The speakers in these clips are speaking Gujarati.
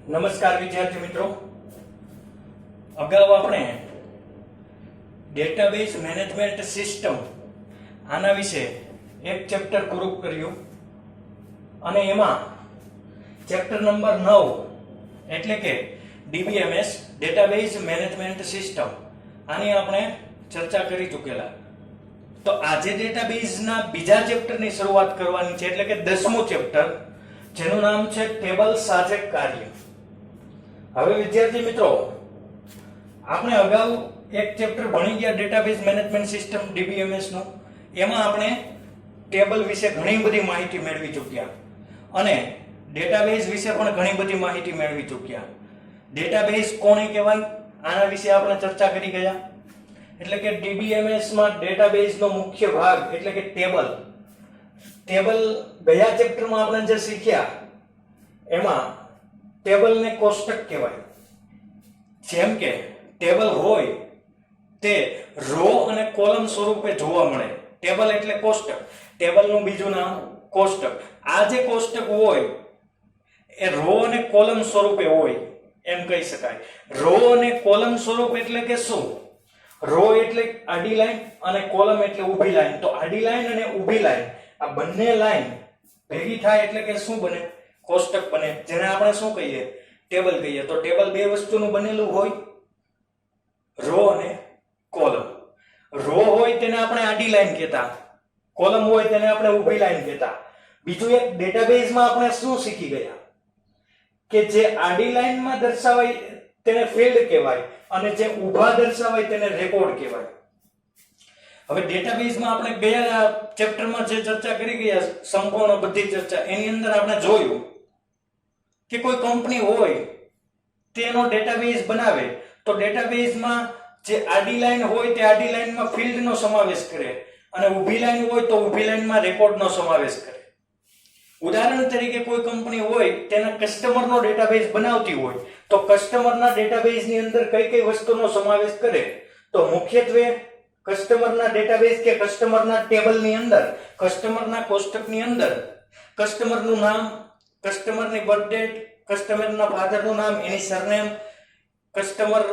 નમસ્કાર વિદ્યાર્થી મિત્રો, અગાઉ આપણે ડેટાબેઝ મેનેજમેન્ટ સિસ્ટમ આના વિશે એક ચેપ્ટર પૂરું કર્યું અને એમાં ચેપ્ટર નંબર 9 એટલે કે DBMS ડેટાબેઝ મેનેજમેન્ટ સિસ્ટમ આની આપણે ચર્ચા કરી ચૂકેલા. તો આજે ડેટાબેઝના બીજા ચેપ્ટરની શરૂઆત કરવાની છે એટલે કે 10મું ચેપ્ટર, જેનું નામ છે ટેબલ સાજેક કાર્ય. હવે વિદ્યાર્થી મિત્રો, આપણે અગાઉ એક ચેપ્ટર ભણી ગયા ડેટાબેઝ મેનેજમેન્ટ સિસ્ટમ DBMS નું. એમાં આપણે ટેબલ વિશે ઘણી બધી માહિતી મેળવી ચૂક્યા અને ડેટાબેઝ વિશે પણ ઘણી બધી માહિતી મેળવી ચૂક્યા. ડેટાબેઝ કોને કહેવાય આના વિશે આપણે ચર્ચા કરી ગયા. એટલે કે DBMS માં ડેટાબેઝ નો મુખ્ય ભાગ એટલે કે ટેબલ ગયા ચેપ્ટરમાં આપણે જે શીખ્યા એમાં ટેબલને કોષ્ટક કહેવાય. જેમ કે ટેબલ હોય તે રો અને કોલમ સ્વરૂપે જોવા મળે. ટેબલ એટલે કોષ્ટક, ટેબલનું બીજું નામ કોષ્ટક. આ જે કોષ્ટક હોય એ રો અને કોલમ સ્વરૂપે હોય એમ કહી શકાય. રો અને કોલમ સ્વરૂપ એટલે કે શું? રો એટલે આડી લાઈન અને કોલમ એટલે ઊભી લાઈન. તો આડી લાઈન અને ઊભી લાઈન આ બંને લાઈન ભેગી થાય એટલે કે શું બને? કોષ્ટક બને, જેને આપણે શું કહીએ? ટેબલ કહીએ. તો ટેબલ બે વસ્તુનું બનેલું હોય, રો અને કોલમ. રો હોય તેને આપણે આડી લાઈન કહેતા, કોલમ હોય તેને આપણે ઊભી લાઈન કહેતા. બીજું એક ડેટાબેઝમાં આપણે શું શીખી ગયા કે જે આડી લાઈનમાં દર્શાવાય તેને ફિલ્ડ કહેવાય અને જે ઊભા દર્શાવાય તેને રેકોર્ડ કહેવાય. હવે ડેટાબેઝમાં આપણે ગયા ચેપ્ટરમાં જે ચર્ચા કરી ગયા સંપૂર્ણ બધી ચર્ચા, એની અંદર આપણે જોયું કે કોઈ કંપની હોય તેનો ડેટાબેઝ બનાવે તો ડેટાબેઝમાં જે આડી લાઈન હોય તે આડી લાઈનમાં ફિલ્ડનો સમાવેશ કરે અને ઊભી લાઈન હોય તો ઊભી લાઈનમાં રેકોર્ડનો સમાવેશ કરે. ઉદાહરણ તરીકે કોઈ કંપની હોય તેના કસ્ટમરનો ડેટાબેઝ બનાવતી હોય તો કસ્ટમરના ડેટાબેઝની અંદર કઈ કઈ વસ્તુનો સમાવેશ કરે? તો મુખ્યત્વે કસ્ટમરના ડેટાબેઝ કે કસ્ટમરના ટેબલની અંદર, કસ્ટમરના કોષ્ટકની અંદર કસ્ટમરનું નામ, કસ્ટમરની બર્થ ડેટ, કસ્ટમરના ફાધરનું નામ, એની સરનેમ, કસ્ટમર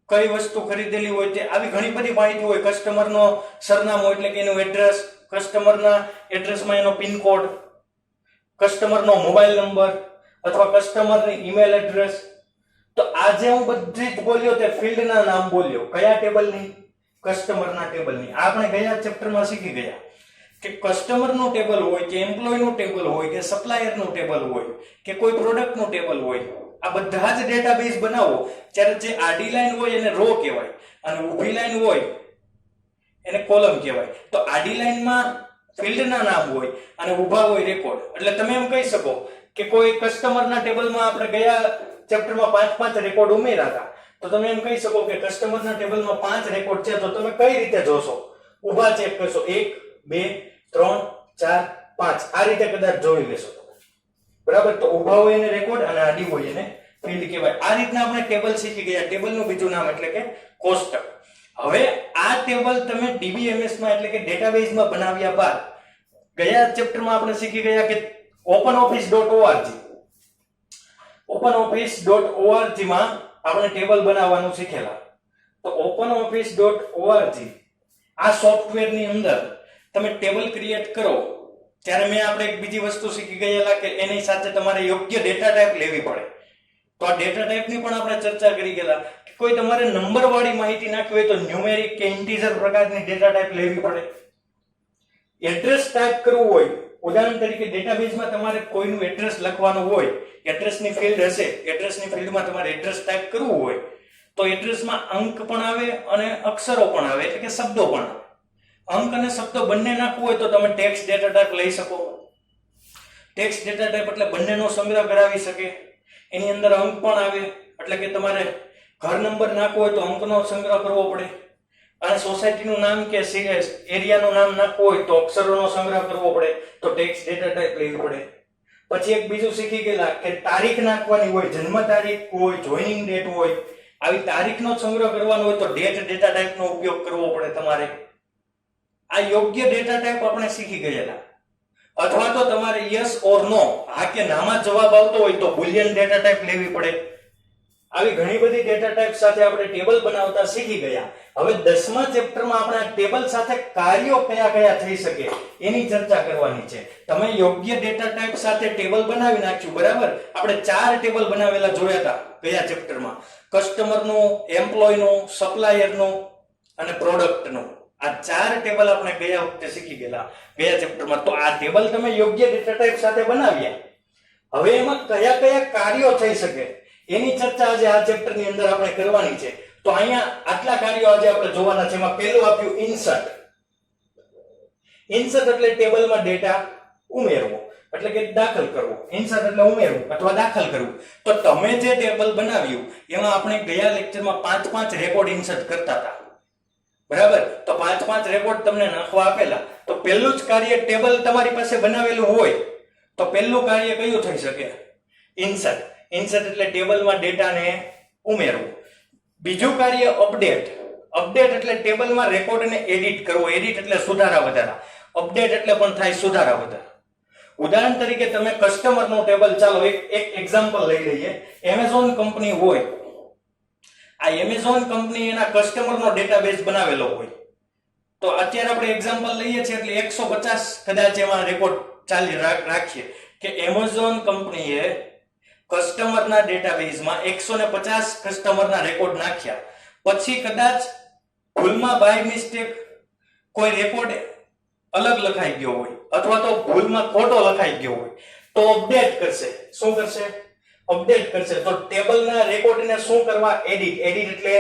કઈ વસ્તુ ખરીદેલી હોય તે, આવી ઘણી બધી માહિતી હોય. કસ્ટમરનો સરનામું એટલે કે એનું એડ્રેસ, કસ્ટમરના એડ્રેસમાં એનો પિન કોડ, કસ્ટમરનો મોબાઈલ નંબર અથવા કસ્ટમરની ઈમેલ એડ્રેસ. તો આજે હું બધી જ બોલ્યો તે ફિલ્ડના નામ બોલ્યો. કયા ટેબલની? કસ્ટમરના ટેબલની. આપણે ગયા ચેપ્ટરમાં શીખી ગયા કે કસ્ટમરનું ટેબલ હોય કે એમ્પ્લોયનું ટેબલ હોય કે સપ્લાયરનું ટેબલ હોય કે કોઈ પ્રોડક્ટનું ટેબલ હોય, આ બધા જ ડેટાબેઝ બનાવો ત્યારે જે આડી લાઈન હોય એને રો કહેવાય અને ઊભી લાઈન હોય એને કોલમ કહેવાય. તો આડી લાઈનમાં ફિલ્ડના નામ હોય અને ઊભા હોય રેકોર્ડ. એટલે તમે એમ કહી શકો કે કોઈ કસ્ટમરના ટેબલમાં આપણે ગયા ચેપ્ટરમાં 5 રેકોર્ડ ઉમેર્યા હતા, તો તમે એમ કહી શકો કે કસ્ટમરના ટેબલમાં 5 રેકોર્ડ છે. તો તમે કઈ રીતે જોશો? ઊભા ચેક કરશો, 1 2 3 4 5 આ રીતે કદાચ જોઈ લેશો તમે, બરાબર? તો ઊભા હોય એને રેકોર્ડ અને આડી હોય એને ફિલ્ડ કહેવાય. આ રીતના આપણે ટેબલ શીખી ગયા. ટેબલનું બીજું નામ એટલે કે કોષ્ટક. હવે આ ટેબલ તમે DBMS માં એટલે કે ડેટાબેઝમાં બનાવ્યા બાદ ગયા ચેપ્ટરમાં આપણે શીખી ગયા કે openoffice.org માં આપણે ટેબલ બનાવવાનું શીખેલા. તો openoffice.org આ સોફ્ટવેરની અંદર તમે ટેબલ ક્રિએટ કરો ત્યારે આપણે એક બીજી વસ્તુ શીખી ગયેલા કે એની સાથે તમારે યોગ્ય ડેટા ટાઈપ લેવી પડે. તો આ ડેટા ટાઈપની પણ આપણે ચર્ચા કરી ગયેલા કે કોઈ તમારે નંબર વાળી માહિતી નાખવી હોય તો ન્યુમેરિક કે ઇન્ટીજર પ્રકારની ડેટા ટાઈપ લેવી પડે. એડ્રેસ ટાઈપ કરવું હોય, ઉદાહરણ તરીકે ડેટાબેઝમાં તમારે કોઈનું એડ્રેસ લખવાનું હોય, એડ્રેસની ફિલ્ડ હશે, એડ્રેસની ફિલ્ડમાં તમારે એડ્રેસ ટાઈપ કરવું હોય તો એડ્રેસમાં અંક પણ આવે અને અક્ષરો પણ આવે એટલે કે શબ્દો પણ આવે. અંક અને શબ્દો બંને નાખવું હોય તો તમે ટેક્સ્ટ ડેટા ટાઈપ લઈ શકો. ટેક્સ્ટ ડેટા ટાઈપ એટલે બંનેનો સંગ્રહ કરાવી શકે. એની અંદર અંક પણ આવે એટલે કે તમારે ઘર નંબર નાખવો હોય તો અંકનો સંગ્રહ કરવો પડે અને સોસાયટીનું નામ કે એરિયાનું નામ નાખવું હોય તો અક્ષરોનો સંગ્રહ કરવો પડે, તો ટેક્સ્ટ ડેટા ટાઈપ લેવી પડે. પછી એક બીજું શીખી ગયેલા કે તારીખ નાખવાની હોય, જન્મ તારીખ હોય, જોઈનિંગ ડેટ હોય, આવી તારીખનો સંગ્રહ કરવાનો હોય તો ડેટ ડેટા ટાઈપનો ઉપયોગ કરવો પડે તમારે. આ યોગ્ય ડેટા ટાઈપ આપણે શીખી ગયેલા. અથવા તો તમારે યસ ઓર નો, હા કે નામાં જવાબ આવતો હોય તો બુલિયન ડેટા ટાઈપ લેવી પડે. આવી ઘણી બધી ડેટા ટાઈપ સાથે આપણે ટેબલ બનાવતા શીખી ગયા. હવે 10મા ચેપ્ટરમાં આપણે આ ટેબલ સાથે કાર્યો કયા કયા થઈ શકે એની ચર્ચા કરવાની છે. તમે યોગ્ય ડેટા ટાઈપ સાથે ટેબલ બનાવી નાખ્યું, બરાબર. આપણે 4 ટેબલ બનાવેલા જોયા હતા ગયા ચેપ્ટરમાં. કસ્ટમરનું, એમ્પ્લોયનું, સપ્લાયરનું અને પ્રોડક્ટનું. આ 4 ટેબલ આપણે ગયા વખતે શીખી ગયેલા ગયા ચેપ્ટરમાં. તો આ ટેબલ તમે યોગ્ય ડેટા ટાઈપ સાથે બનાવ્યા. હવે એમાં કયા કયા કાર્યો થઈ શકે એની ચર્ચા આજે આ ચેપ્ટરની અંદર આપણે કરવાની છે. તો અહીંયા આટલા કાર્યો આજે આપણે જોવાના છે. એમાં પહેલું આપ્યું ઇન્સર્ટ. ઇન્સર્ટ એટલે ટેબલમાં ડેટા ઉમેરવો, એટલે કે દાખલ કરવો. ઇન્સર્ટ એટલે ઉમેરવું અથવા દાખલ કરવું. તો તમે જે ટેબલ બનાવ્યું એમાં આપણે ગયા લેક્ચરમાં 5 રેકોર્ડ ઇન્સર્ટ કરતા હતા, બરાબર. તો 5 રેકોર્ડ તમને નાખવા આપેલા. તો પહેલું જ કાર્ય ટેબલ તમારી પાસે બનાવેલું હોય તો પહેલું કાર્ય કયું થઈ શકે? ઇન્સર્ટ. ઇન્સર્ટ એટલે ટેબલમાં ડેટાને ઉમેરવું. બીજું કાર્ય અપડેટ. અપડેટ એટલે ટેબલમાં રેકોર્ડને એડિટ કરવો. એડિટ એટલે સુધારા વધારા. અપડેટ એટલે પણ થાય સુધારા વધારા. ઉદાહરણ તરીકે તમે કસ્ટમરનું ટેબલ, ચાલો એક એક્ઝામ્પલ લઈ લઈએ. એમેઝોન કંપની હોય. આ એમેઝોન કંપની એના કસ્ટમરનો ડેટાબેઝ બનાવેલો હોય. તો અત્યારે આપણે એક્ઝામ્પલ લઈએ છીએ એટલે 150 કદાચ એમાં રેકોર્ડ ચાલી રાખીએ કે એમેઝોન કંપનીએ કસ્ટમરના ડેટાબેઝમાં 150 કસ્ટમરના રેકોર્ડ નાખ્યા. પછી કદાચ ભૂલમાં બાય મિસ્ટેક કોઈ રેકોર્ડ અલગ લખાઈ ગયો હોય અથવા તો ભૂલમાં ખોટો લખાઈ ગયો હોય તો અપડેટ કરશે. શું કરશે? અપડેટ કરશે. તો ટેબલના રેકોર્ડને શું કરવા? એડિટ. એડિટ એટલે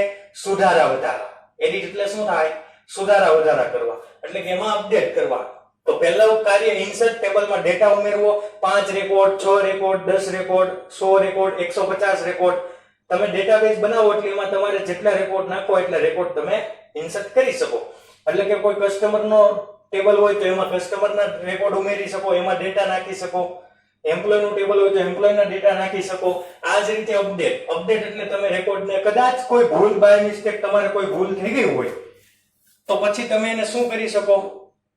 સુધારા વધારા. એડિટ એટલે શું થાય? સુધારા વધારા કરવા, એટલે કે એમાં અપડેટ કરવા. તો પહેલું કાર્ય ઇન્સર્ટ, ટેબલમાં ડેટા ઉમેરવો. 5 record, 6 record, 10 record, 100 record, 150 record. તમે ડેટાબેઝ બનાવો એટલે એમાં તમારે જેટલા રેકોર્ડ નાખો એટલા રેકોર્ડ તમે ઇન્સર્ટ કરી શકો. એટલે કે કોઈ કસ્ટમરનો ટેબલ હોય તો એમાં કસ્ટમરના રેકોર્ડ ઉમેરી શકો, એમાં ડેટા નાખી શકો. એમ્પ્લોયનું ટેબલ હોય તો એમ્પ્લોયના ડેટા નાખી શકો. આ જ રીતે અપડેટ. અપડેટ એટલે તમે રેકોર્ડને કદાચ કોઈ ભૂલ બાય મિસ્ટેક તમારે કોઈ ભૂલ થઈ ગઈ હોય તો પછી તમે એને શું કરી શકો?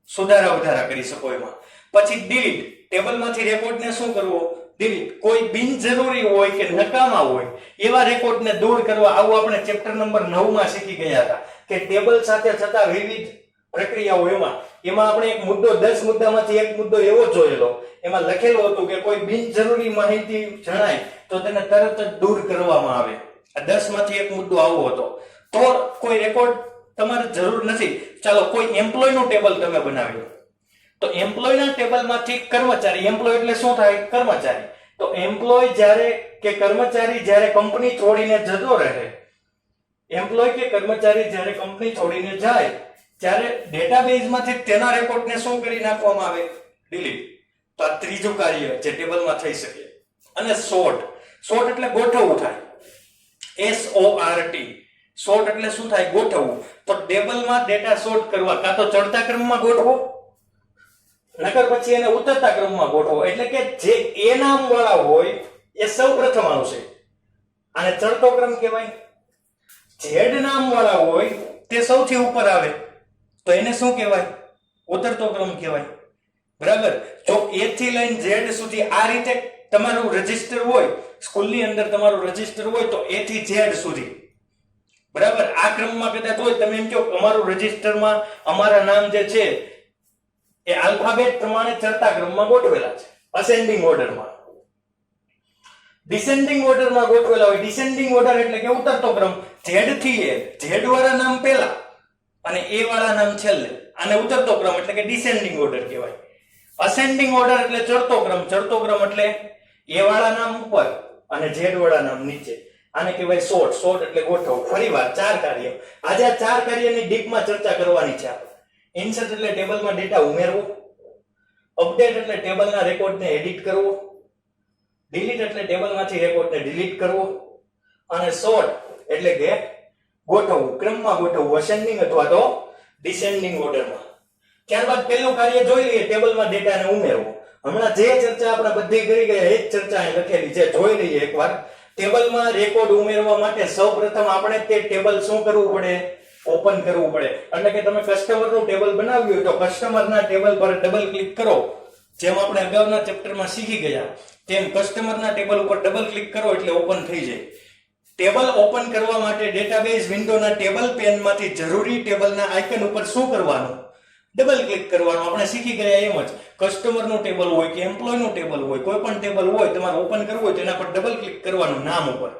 સુધારા વધારા કરી શકો એમાં. પછી ડિલીટ. ટેબલમાંથી રેકોર્ડને શું કરવો? ડિલીટ. કોઈ બિનજરૂરી હોય કે નકામા હોય એવા રેકોર્ડને દૂર કરવા. આવું આપણે ચેપ્ટર નંબર 9 માં શીખી ગયા હતા કે ટેબલ સાથે થતા વિવિધ પ્રક્રિયાઓ. એમાં આપણે એક મુદ્દો, 10 મુદ્દામાંથી એક મુદ્દો એવો જોયેલો, એમાં લખેલું હતું કે કોઈ બિનજરૂરી માહિતી જણાય તો તેને તરત જ દૂર કરવામાં આવે. આ 10 માંથી એક મુદ્દો આવો હતો. તો કોઈ રેકોર્ડ તમારે જરૂર નથી. ચાલો કોઈ એમ્પ્લોયનું ટેબલ તમે બનાવ્યું તો એમ્પ્લોયના ટેબલમાંથી કર્મચારી. એમ્પ્લોય એટલે શું થાય? કર્મચારી. તો એમ્પ્લોય જ્યારે કે કર્મચારી જ્યારે કંપની છોડીને જતો રહે, એમ્પ્લોય કે કર્મચારી જ્યારે કંપની છોડીને જાય ત્યારે ડેટાબેઝમાંથી તેના રેકોર્ડને શું કરી નાખવામાં આવે? ડિલીટ. તો આ ત્રીજું કાર્ય જે ટેબલમાં થઈ શકે. અને સોર્ટ. સોર્ટ એટલે ગોઠવવું થાય. SORT. સોર્ટ એટલે શું થાય? ગોઠવવું. તો ટેબલમાં ડેટા સોર્ટ કરવા, કાં તો ચડતા ક્રમમાં ગોઠવો નકર પછી એને ઉતરતા ક્રમમાં ગોઠવો. એટલે કે જે એ નામ વાળા હોય એ સૌ પ્રથમ આવશે. આને ચડતો ક્રમ કહેવાય. Z નામ વાળા હોય તે સૌથી ઉપર આવે તો એને શું કહેવાય? ઉતરતો ક્રમ કહેવાય, બરાબર. જો A થી લઈને Z સુધી આ રીતે તમારું રજીસ્ટર હોય, સ્કૂલની અંદર તમારું રજીસ્ટર હોય તો A થી Z સુધી, બરાબર, આ ક્રમમાં કદાચ હોય. તમે એમ કહો અમારું રજીસ્ટરમાં અમારા નામ જે છે એ આલ્ફાબેટ પ્રમાણે ચડતા ક્રમમાં ગોઠવેલા છે, અસેન્ડિંગ ઓર્ડરમાં. ડિસેન્ડિંગ ઓર્ડરમાં ગોઠવેલા હોય. ડિસેન્ડિંગ ઓર્ડર એટલે કે ઉતરતો ક્રમ. Z થી A, Z વાળા નામ પહેલા અને A વાળા નામ છેલ્લે. આને ઉતરતો ક્રમ એટલે કે ડિસેન્ડિંગ ઓર્ડર કહેવાય. અસેન્ડિંગ ઓર્ડર એટલે ચડતો ક્રમ. ચડતો ક્રમ એટલે A વાળા નામ ઉપર અને Z વાળા નામ નીચે. આને કહેવાય સોર્ટ. સોર્ટ એટલે ગોઠવવું. ફરીવાર 4 કાર્ય. આજે આ 4 કાર્યની ડીપમાં ચર્ચા કરવાની છે આપણે. ઇન્સર્ટ એટલે ટેબલમાં ડેટા ઉમેરવો. અપડેટ એટલે ટેબલના રેકોર્ડને એડિટ કરવો. ડિલીટ એટલે ટેબલમાંથી રેકોર્ડને ડિલીટ કરવો. અને સોર્ટ એટલે કે ગોઠવવું, ક્રમમાં ગોઠવવું, અસેન્ડિંગ અથવા તો ડિસેન્ડિંગ ઓર્ડરમાં. ત્યારબાદ પહેલું કાર્ય જોઈ લઈએ, ટેબલમાં ડેટાને ઉમેરવો. હમણાં જે ચર્ચા આપણે બધી કરી ગયા એ જ ચર્ચા અહીં લખેલી છે, જોઈ લઈએ એકવાર. ટેબલમાં રેકોર્ડ ઉમેરવા માટે સૌપ્રથમ આપણે તે ટેબલ શું કરવું પડે? ઓપન કરવું પડે. એટલે કે તમે કસ્ટમરનું ટેબલ બનાવ્યું હોય તો કસ્ટમરના ટેબલ પર ડબલ ક્લિક કરો જેમ આપણે અગાઉના ચેપ્ટરમાં શીખી ગયા તેમ કસ્ટમરના ટેબલ ઉપર ડબલ ક્લિક કરો એટલે ઓપન થઈ જાય. ટેબલ ઓપન કરવા માટે ડેટાબેઝ વિન્ડોના ટેબલ પેનમાંથી જરૂરી ટેબલના આઇકન ઉપર શું કરવાનું? ડબલ ક્લિક કરવાનું. આપણે શીખી ગયા એમ જ કસ્ટમરનું ટેબલ હોય કે એમ્પ્લોયનું ટેબલ હોય, કોઈ પણ ટેબલ હોય તમારે ઓપન કરવું હોય તો એના પર ડબલ ક્લિક કરવાનું નામ ઉપર,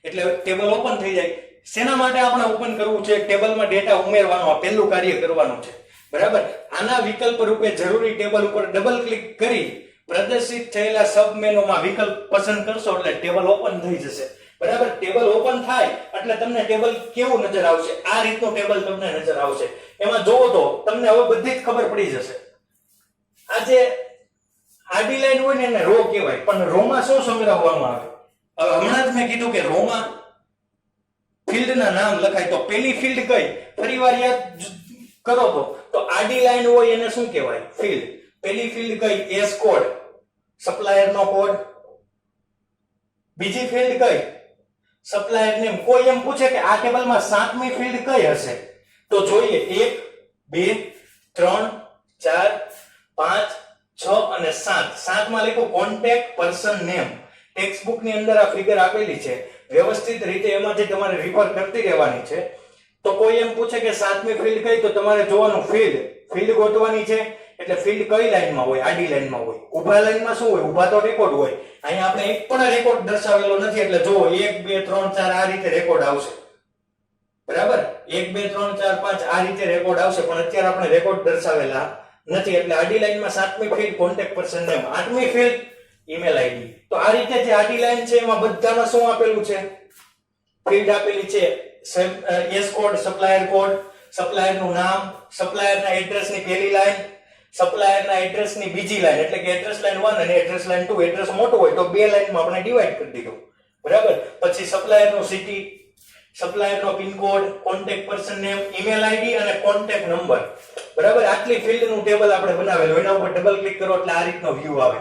એટલે ટેબલ ઓપન થઈ જાય. શેના માટે આપણે ઓપન કરવું છે? ટેબલમાં ડેટા ઉમેરવાનો, આ પહેલું કાર્ય કરવાનું છે. બરાબર. આના વિકલ્પ રૂપે જરૂરી ટેબલ ઉપર ડબલ ક્લિક કરી પ્રદર્શિત થયેલા સબ મેનુમાં વિકલ્પ પસંદ કરશો એટલે ટેબલ ઓપન થઈ જશે. બરાબર. ટેબલ ઓપન થાય એટલે તમને ટેબલ કેવું નજર આવશે? આ રીતનું ટેબલ તમને નજર આવશે. એમાં જોવો તો તમને હવે બધી જ ખબર પડી જશે. આ જે આડી લાઈન હોય ને એને રો કહેવાય, પણ રોમાં શું સંગ્રહવામાં આવે? હવે હમણાં જ મેં કીધું કે રોમાં ફિલ્ડના નામ લખાય, તો પેલી ફિલ્ડ કઈ? ફરીવાર યાદ કરો તો આડી લાઈન હોય એને શું કહેવાય? ફિલ્ડ. પેલી ફિલ્ડ કઈ? એસ કોડ, સપ્લાયરનો કોડ. બીજી ફિલ્ડ કઈ? Supplier name. કોઈ એમ પૂછે કે આ ટેબલમાં 7મી ફિલ્ડ કઈ હશે? તો જોઈએ 1 2 3 4 5 6 અને 7. 7 માં લખ્યું contact person name. Text book ની અંદર આ ફિગર આપેલી છે, વ્યવસ્થિત રીતે એમાંથી તમારે રિફર કરતી રહેવાની છે. તો કોઈ એમ પૂછે કે 7મી ફિલ્ડ કઈ? તો તમારે જોવાનું ફિલ્ડ ગોતવાની છે. એટલે ફિલ્ડ કઈ લાઈનમાં હોય? આડી લાઈનમાં હોય. ઊભા લાઈનમાં શું હોય? ઊભા તો રેકોર્ડ હોય. અહીંયા આપણે એક પણ રેકોર્ડ દર્શાવેલો નથી, એટલે જો 1 2 3 4 આ રીતે રેકોર્ડ આવશે. બરાબર. 1 2 3 4 5 આ રીતે રેકોર્ડ આવશે, પણ અત્યારે આપણે રેકોર્ડ દર્શાવેલા નથી, એટલે આડી લાઈનમાં 7મી ફિલ્ડ કોન્ટેક્ટ પર્સન નેમ, 8મી ફિલ્ડ ઈમેલ આઈડી. તો આ રીતે જે આડી લાઈન છે એમાં બધામાં શું આપેલું છે? ફિલ્ડ આપેલી છે. એસ કોડ, સપ્લાયર કોડ, સપ્લાયરનું નામ, સપ્લાયરના એડ્રેસની પહેલી લાઈન, સપ્લાયરના એડ્રેસની બીજી લાઈન, એટલે કે એડ્રેસ લાઈન 1 અને એડ્રેસ લાઈન 2. એડ્રેસ મોટું હોય તો બે લાઈનમાં આપણે ડિવાઈડ કરી દીધું. બરાબર. પછી સપ્લાયરનું સિટી, સપ્લાયરનો pin code, contact person name, email ID અને કોન્ટેક્ટ નંબર. બરાબર. આટલી ફિલ્ડનું ટેબલ આપણે બનાવેલું. એના ઉપર ડબલ ક્લિક કરો એટલે આ રીતનો વ્યૂ આવે.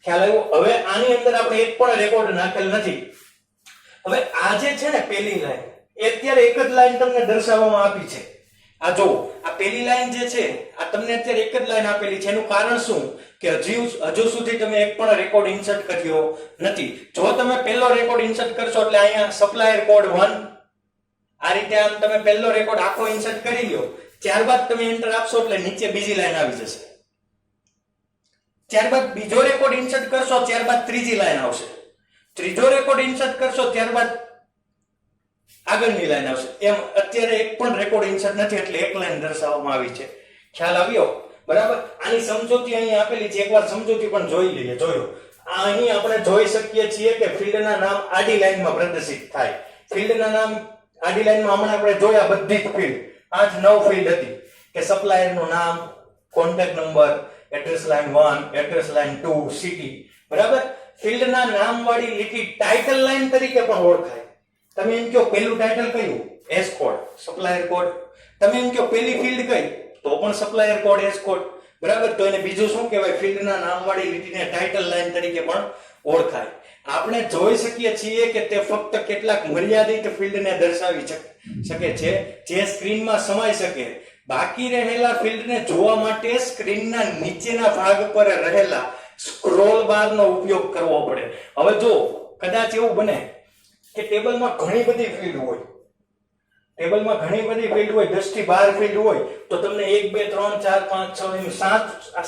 ખ્યાલ આવ્યો? હવે આની અંદર આપણે એક પણ રેકોર્ડ નાખેલ નથી. હવે આ જે છે ને પેલી લાઈન, એ અત્યારે એક જ લાઈન તમને દર્શાવવામાં આપી છે. આ જો આ પેલી લાઈન જે છે આ તમને અત્યારે એક જ લાઈન આપેલી છે. એનું કારણ શું? કે હજુ સુધી તમે એક પણ રેકોર્ડ ઇન્સર્ટ કર્યો નથી. જો તમે પહેલો રેકોર્ડ ઇન્સર્ટ કરશો એટલે અહીંયા સપ્લાયર કોડ 1 આ રીતે આમ તમે પહેલો રેકોર્ડ આખો ઇન્સર્ટ કરી લ્યો, ત્યારબાદ તમે એન્ટર આપશો એટલે નીચે બીજી લાઈન આવી જશે. ત્યારબાદ બીજો રેકોર્ડ ઇન્સર્ટ કરશો, ત્યારબાદ ત્રીજી લાઈન આવશે. ત્રીજો રેકોર્ડ ઇન્સર્ટ કરશો ત્યારબાદ આગળની લાઈન આવશે. એમ અત્યારે એક પણ રેકોર્ડ ઇન્સર્ટ નથી એટલે એક લાઈન દર્શાવવામાં આવી છે. ખ્યાલ આવ્યો? બરાબર. આની સમજૂતી અહીં આપેલી છે, એકવાર સમજૂતી પણ જોઈ લઈએ. જોયો અહીં આપણે જોઈ શકીએ છીએ કે ફિલ્ડના નામ આડી લાઈનમાં પ્રદર્શિત થાય. ફિલ્ડના નામ આડી લાઈનમાં હમણાં આપણે જોયા બધી જ ફિલ્ડ 8 9 ફિલ્ડ હતી કે સપ્લાયરનું નામ, contact number, address line 1, address line 2, city. બરાબર. ફિલ્ડના નામ વાળી લીટી ટાઇટલ લાઈન તરીકે પણ ઓળખાય. તમે એમ કહો પહેલું ટાઇટલ કયું? S code, supplier code. તમે એમ કહો પહેલી ફિલ્ડ કઈ? તો પણ સપ્લાયર કોડ, એસ કોડ. બરાબર. તો એને બીજું શું કહેવાય? ફિલ્ડના નામ વાળી લીટીને ટાઇટલ લાઈન તરીકે પણ ઓળખાય. આપણે જોઈ શકીએ છીએ કે તે ફક્ત કેટલાક મર્યાદિત ફિલ્ડને દર્શાવી શકે છે જે સ્ક્રીનમાં સમાઈ શકે. બાકી રહેલા ફિલ્ડને જોવા માટે સ્ક્રીનના નીચેના ભાગ પર રહેલા સ્ક્રોલ બારનો ઉપયોગ કરવો પડે. હવે જો કદાચ એવું બને કે ટેબલમાં ઘણી બધી ફિલ્ડ હોય, 10 થી 12 ફિલ્ડ હોય, તો તમને 1 2 3 4 5 6 એમ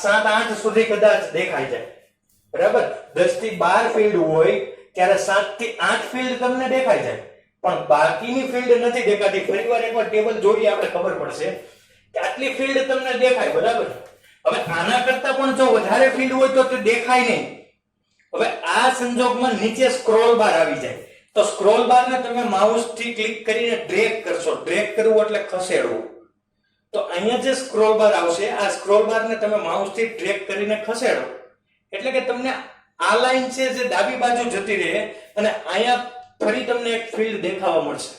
7 8 સુધી કદાચ દેખાઈ જાય. બરાબર. 10 થી 12 ફિલ્ડ હોય ત્યારે 7 થી 8 ફિલ્ડ તમને દેખાઈ જાય, પણ બાકીની ફિલ્ડ નથી દેખાતી. ફરીવાર એકવાર ટેબલ જોઈએ આપણે ખબર પડશે કે આટલી ફિલ્ડ તમને દેખાય. બરાબર. હવે આના કરતા પણ જો વધારે ફિલ્ડ હોય તો તે દેખાય નહીં. હવે આ સંજોગમાં નીચે સ્ક્રોલ બાર આવી જાય. તો સ્ક્રોલ બારને તમે માઉસ થી ક્લિક કરીને ડ્રેગ કરશો. ડ્રેગ કરવું એટલે ખસેડવું. તો અહીંયા જે સ્ક્રોલ બાર આવશે, આ સ્ક્રોલ બારને તમે માઉસ થી ડ્રેગ કરીને ખસેડો એટલે કે તમને આ લાઈન છે જે ડાબી બાજુ જતી રહે અને અહીંયા ફરી તમને એક ફિલ્ડ દેખાવા મળશે.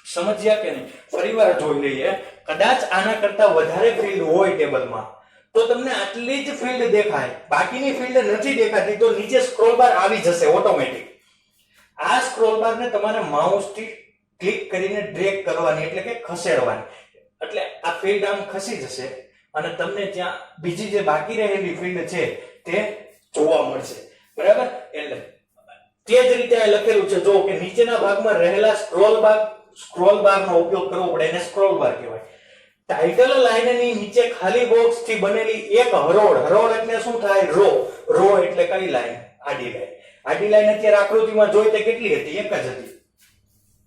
સમજ્યા કે નહીં? ફરીવાર જોઈ લઈએ. કદાચ આના કરતા વધારે ફિલ્ડ હોય ટેબલમાં તો તમને આટલી જ ફિલ્ડ દેખાય, બાકીની ફિલ્ડ નથી દેખાતી, તો નીચે સ્ક્રોલ બાર આવી જશે ઓટોમેટિક. આ સ્ક્રોલ બારને તમારે માઉસ થી ક્લિક કરીને ડ્રેગ કરવાની એટલે કે ખસેડવાની. એટલે આ ફિલ્ડ આમ ખસી જશે અને તમને ત્યાં બીજી જે બાકી રહેલી ફિલ્ડ છે તે જોવા મળશે. બરાબર? એટલે તે જ રીતે આ લખેલું છે જો કે નીચેના ભાગમાં રહેલા સ્ક્રોલ બારનો ઉપયોગ કરવો પડે, એને સ્ક્રોલ બાર કહેવાય. ટાઇટલ લાઇનની નીચે ખાલી બોક્સ થી બનેલી એક હરોળ એટલે શું થાય? રો એટલે કઈ લાઈન? આડી લાઈન. આડી લાઈન અત્યારે આકૃતિમાં જોઈ તે કેટલી હતી? એક જ હતી.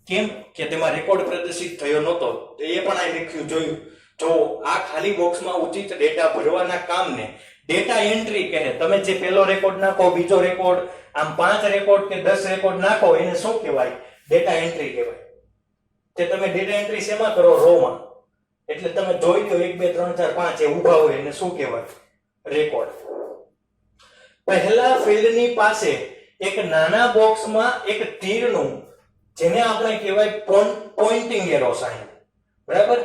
કેમ કે તેમાં રેકોર્ડ પ્રદર્શિત થયો નહોતો. એ પણ આ લખ્યું જોયું. જો આ ખાલી બોક્સમાં ઉચિત ડેટા ભરવાના કામને ડેટા એન્ટ્રી કહે. તમે જે પહેલો રેકોર્ડ નાખો, બીજો રેકોર્ડ, આમ 5 રેકોર્ડ કે 10 રેકોર્ડ નાખો, એને શું કહેવાય? ડેટા એન્ટ્રી કહેવાય. તે તમે ડેટા એન્ટ્રી શેમાં કરો? રોમાં. એટલે તમે જોઈ લો 1 2 3 4 5 એ ઊભા હોય એને શું કહેવાય? રેકોર્ડ. પહેલા ફિલ્ડની પાસે એક નાના બોક્સમાં એક તીરનું, જેને આપણે કહેવાય પોઇન્ટિંગ એરો સાઇન. બરાબર?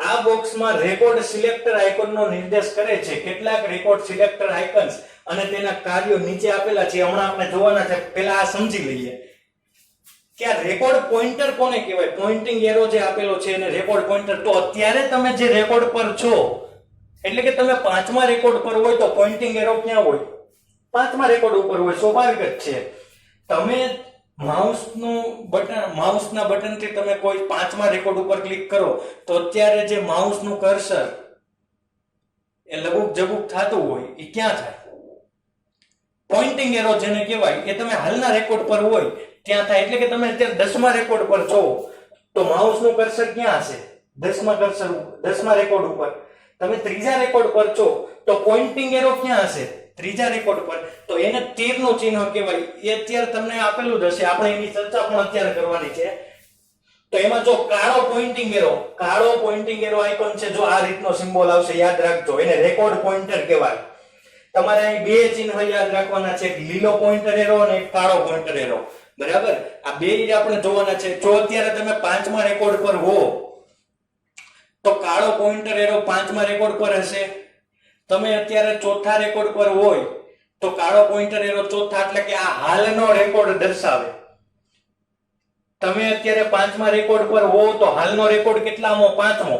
આ બોક્સમાં રેકોર્ડ સિલેક્ટર આઇકોનનો નિર્દેશ કરે છે. કેટલાક રેકોર્ડ સિલેક્ટર આઇકન્સ અને તેના કાર્યો નીચે આપેલા છે. હમણાં આપણે જોવાના છે. પહેલા આ સમજી લઈએ કે આ રેકોર્ડ પોઇન્ટર કોને કહેવાય? પોઇન્ટિંગ એરો જે આપેલો છે એને રેકોર્ડ પોઇન્ટર. તો અત્યારે તમે જે રેકોર્ડ પર છો, એટલે કે તમે 5મા રેકોર્ડ પર હોય તો પોઇન્ટિંગ એરો ક્યાં હોય? 5મા રેકોર્ડ ઉપર હોય. સ્વાભાવિક જ છે. તમે માઉસના બટનથી તમે કોઈ 5મા રેકોર્ડ ઉપર ક્લિક કરો તો અત્યારે જે માઉસનું કર્સર એ લબુક જબુક થતું હોય એ ક્યાં થાય? પોઇન્ટિંગ એરો જેને કહેવાય એ તમે હાલના રેકોર્ડ પર હોય ત્યાં થાય. એટલે કે તમે અત્યારે 10મા રેકોર્ડ પર છો તો માઉસનું કર્સર ક્યાં હશે? 10મા રેકોર્ડ ઉપર. તમે 3જા રેકોર્ડ પર છો તો પોઇન્ટિંગ એરો ક્યાં હશે? 3જા રેકોર્ડ પર. તો એને તીરનું ચિહ્ન કહેવાય. એ અત્યારે તમને આપેલું જ હશે. આપણે એની ચર્ચા પણ અત્યારે કરવાની છે. તો એમાં જો કાળો પોઇન્ટિંગ એરો આઇકોન છે, જો આ રીતનો સિમ્બોલ આવશે, યાદ રાખજો, એને રેકોર્ડ પોઇન્ટર કહેવાય. તમારે અહીં બે ચિહ્ન યાદ રાખવાના છે, લીલો પોઇન્ટર એરો અને કાળો પોઇન્ટર એરો. બરાબર? આ બે જ આપણે જોવાના છે. જો અત્યારે તમે 5મા રેકોર્ડ પર હો તો કાળો પોઇન્ટર એરો 5મા રેકોર્ડ પર હશે. તમે અત્યારે 4થા રેકોર્ડ પર હોય તો કાળો પોઇન્ટર એરો 4થા, એટલે કે આ હાલનો રેકોર્ડ દર્શાવે. તમે અત્યારે 5મા રેકોર્ડ પર હો તો હાલનો રેકોર્ડ કેટલામો? 5મો.